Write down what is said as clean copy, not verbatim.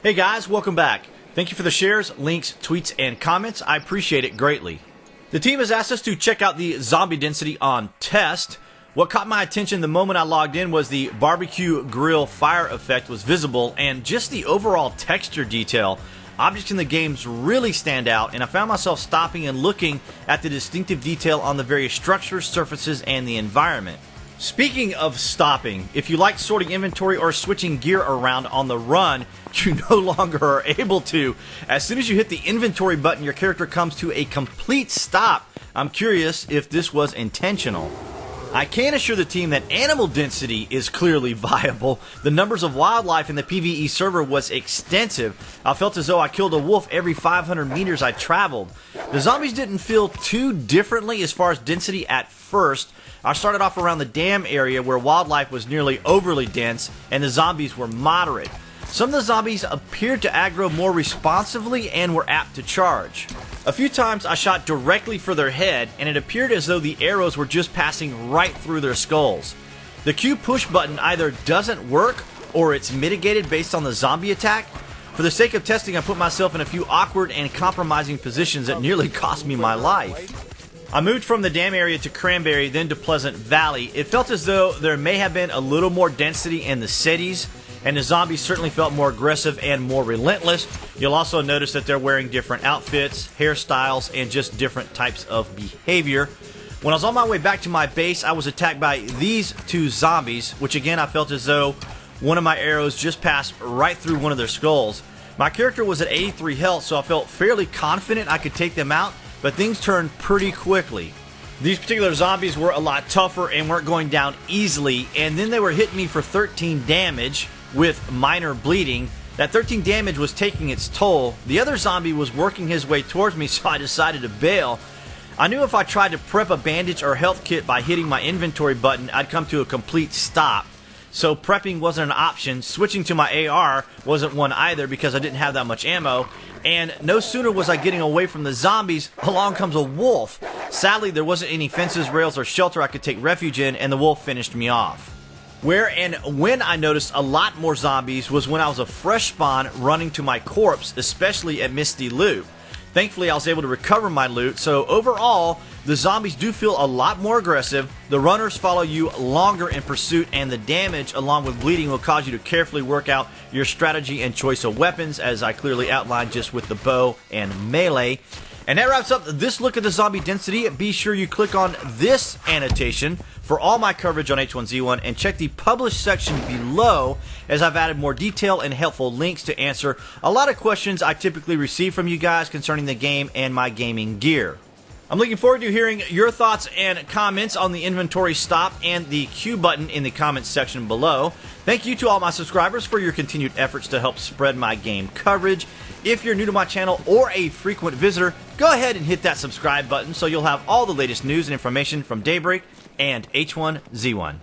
Hey guys, welcome back. Thank you for the shares, links, tweets, and comments. I appreciate it greatly. The team has asked us to check out the zombie density on test. What caught my attention the moment I logged in was the barbecue grill fire effect was visible and just the overall texture detail. Objects in the games really stand out, and I found myself stopping and looking at the distinctive detail on the various structures, surfaces, and the environment. Speaking of stopping, if you like sorting inventory or switching gear around on the run, you no longer are able to. As soon as you hit the inventory button, your character comes to a complete stop. I'm curious if this was intentional. I can assure the team that animal density is clearly viable. The numbers of wildlife in the PvE server was extensive. I felt as though I killed a wolf every 500 meters I traveled. The zombies didn't feel too differently as far as density at first. I started off around the dam area where wildlife was nearly overly dense and the zombies were moderate. Some of the zombies appeared to aggro more responsively and were apt to charge. A few times I shot directly for their head and it appeared as though the arrows were just passing right through their skulls. The Q push button either doesn't work or it's mitigated based on the zombie attack. For the sake of testing, I put myself in a few awkward and compromising positions that nearly cost me my life. I moved from the dam area to Cranberry, then to Pleasant Valley. It felt as though there may have been a little more density in the cities, and the zombies certainly felt more aggressive and more relentless. You'll also notice that they're wearing different outfits, hairstyles, and just different types of behavior. When I was on my way back to my base, I was attacked by these two zombies, which again I felt as though one of my arrows just passed right through one of their skulls. My character was at 83 health, so I felt fairly confident I could take them out, but things turned pretty quickly. These particular zombies were a lot tougher and weren't going down easily, and then they were hitting me for 13 damage with minor bleeding. That 13 damage was taking its toll. The other zombie was working his way towards me, so I decided to bail. I knew if I tried to prep a bandage or health kit by hitting my inventory button, I'd come to a complete stop. So prepping wasn't an option. Switching to my AR wasn't one either because I didn't have that much ammo. And no sooner was I getting away from the zombies, along comes a wolf. Sadly, there wasn't any fences, rails, or shelter I could take refuge in, and the wolf finished me off. Where and when I noticed a lot more zombies was when I was a fresh spawn running to my corpse, especially at Misty Loop. Thankfully, I was able to recover my loot, so overall, the zombies do feel a lot more aggressive, the runners follow you longer in pursuit, and the damage along with bleeding will cause you to carefully work out your strategy and choice of weapons, as I clearly outlined just with the bow and melee. And that wraps up this look at the zombie density. Be sure you click on this annotation for all my coverage on H1Z1 and check the published section below, as I've added more detail and helpful links to answer a lot of questions I typically receive from you guys concerning the game and my gaming gear. I'm looking forward to hearing your thoughts and comments on the inventory stop and the Q button in the comments section below. Thank you to all my subscribers for your continued efforts to help spread my game coverage. If you're new to my channel or a frequent visitor, go ahead and hit that subscribe button so you'll have all the latest news and information from Daybreak and H1Z1.